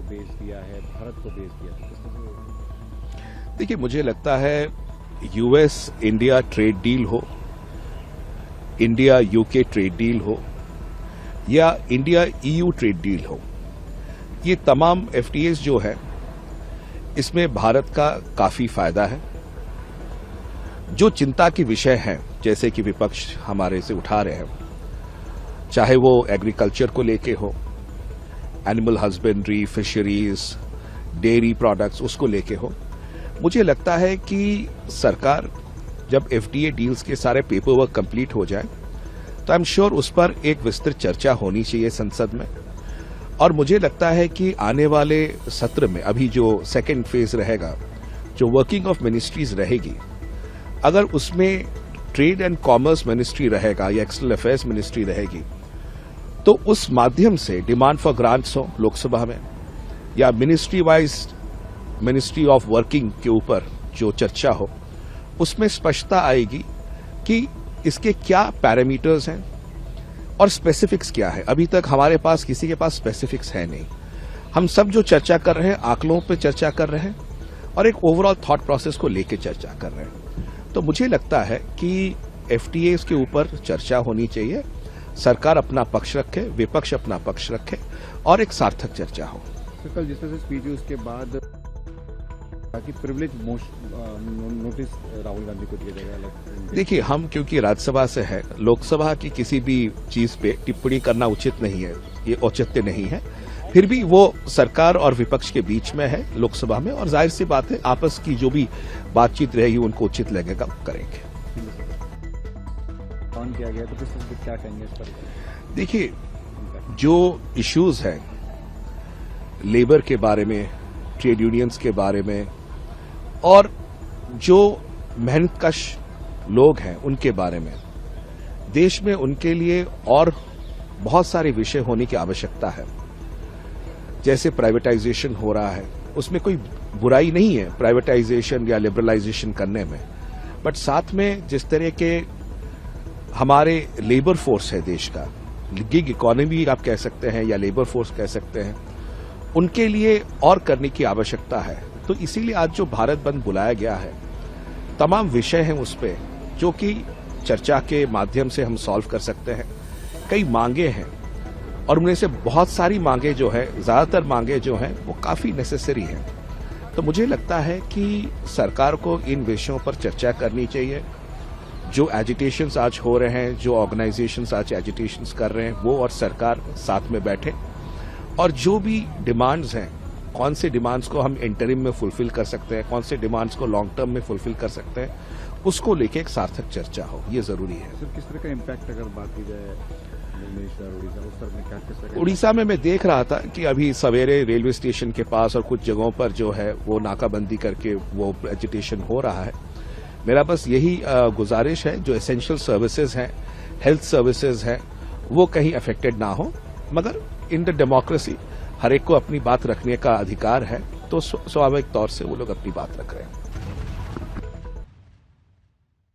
बेच दिया है, भारत को बेच दिया है? देखिए, मुझे लगता है यूएस इंडिया ट्रेड डील हो, इंडिया यूके ट्रेड डील हो या इंडिया ईयू ट्रेड डील हो, ये तमाम एफटीएस जो है इसमें भारत का काफी फायदा है। जो चिंता के विषय हैं, जैसे कि विपक्ष हमारे से उठा रहे हैं, चाहे वो एग्रीकल्चर को लेके हो, animal husbandry, fisheries, dairy products, उसको लेके हो, मुझे लगता है कि सरकार जब एफडीए डील्स के सारे पेपर वर्क कंप्लीट हो जाए तो आई एम श्योर उस पर एक विस्तृत चर्चा होनी चाहिए संसद में। और मुझे लगता है कि आने वाले सत्र में अभी जो सेकेंड फेज रहेगा, जो वर्किंग ऑफ मिनिस्ट्रीज रहेगी, अगर उसमें ट्रेड एंड कॉमर्स मिनिस्ट्री रहेगा या एक्सटर्नल अफेयर्स मिनिस्ट्री रहेगी, तो उस माध्यम से डिमांड फॉर ग्रांट्स हो लोकसभा में या ministry wise ministry of working के ऊपर जो चर्चा हो, उसमें स्पष्टता आएगी कि इसके क्या पैरामीटर्स हैं और स्पेसिफिक्स क्या है। अभी तक हमारे पास किसी के पास स्पेसिफिक्स है नहीं। हम सब जो चर्चा कर रहे हैं आंकड़ों पे चर्चा कर रहे हैं और एक ओवरऑल थॉट प्रोसेस को लेकर चर्चा कर रहे हैं। तो मुझे लगता है कि एफटीएस के ऊपर चर्चा होनी चाहिए, सरकार अपना पक्ष रखे, विपक्ष अपना पक्ष रखे और एक सार्थक चर्चा हो। तो कल जिस तरह से स्पीच हुई उसके बाद कि प्रिविलेज नोटिस राहुल गांधी को दिया जाएगा अलग। देखिए, हम क्योंकि राज्यसभा से है, लोकसभा की किसी भी चीज पे टिप्पणी करना उचित नहीं है, ये औचित्य नहीं है। फिर भी वो सरकार और विपक्ष के बीच में है लोकसभा में, और जाहिर सी बात है आपस की जो भी बातचीत रहेगी उनको उचित लगेगा करेंगे। ऑन किया गया तो किस क्या कहेंगे इस पर? देखिए, जो इश्यूज हैं लेबर के बारे में, ट्रेड यूनियंस के बारे में और जो मेहनतकश लोग हैं उनके बारे में, देश में उनके लिए और बहुत सारे विषय होने की आवश्यकता है। जैसे प्राइवेटाइजेशन हो रहा है, उसमें कोई बुराई नहीं है प्राइवेटाइजेशन या लिबरलाइजेशन करने में, बट साथ में जिस तरह के हमारे लेबर फोर्स है देश का, गिग इकोनॉमी आप कह सकते हैं या लेबर फोर्स कह सकते हैं, उनके लिए और करने की आवश्यकता है। तो इसीलिए आज जो भारत बंद बुलाया गया है, तमाम विषय हैं उस पे जो कि चर्चा के माध्यम से हम सॉल्व कर सकते हैं। कई मांगे हैं और उनमें से बहुत सारी मांगे जो है, ज्यादातर मांगे जो हैं वो काफी नेसेसरी हैं। तो मुझे लगता है कि सरकार को इन विषयों पर चर्चा करनी चाहिए। जो एजिटेशंस आज हो रहे हैं, जो ऑर्गेनाइजेशंस आज एजिटेशंस कर रहे हैं, वो और सरकार साथ में बैठे और जो भी डिमांड्स हैं, कौन से डिमांड्स को हम इंटरिम में फुलफिल कर सकते हैं, कौन से डिमांड्स को लॉन्ग टर्म में फुलफिल कर सकते हैं, उसको लेके एक सार्थक चर्चा हो, ये जरूरी है। सर, किस तरह का इम्पैक्ट अगर बात की जाए उड़ीसा, उस तरफ में क्या उड़ीसा में मैं देख रहा था कि अभी सवेरे रेलवे स्टेशन के पास और कुछ जगहों पर जो है वो नाकाबंदी करके वो एजिटेशन हो रहा है। मेरा बस यही गुजारिश है, जो एसेंशियल सर्विसेज हैं, हेल्थ सर्विसेज हैं, वो कहीं अफेक्टेड ना हो। मगर इन द डेमोक्रेसी हर एक को अपनी बात रखने का अधिकार है, तो स्वाभाविक तौर से वो लोग अपनी बात रख रहे हैं।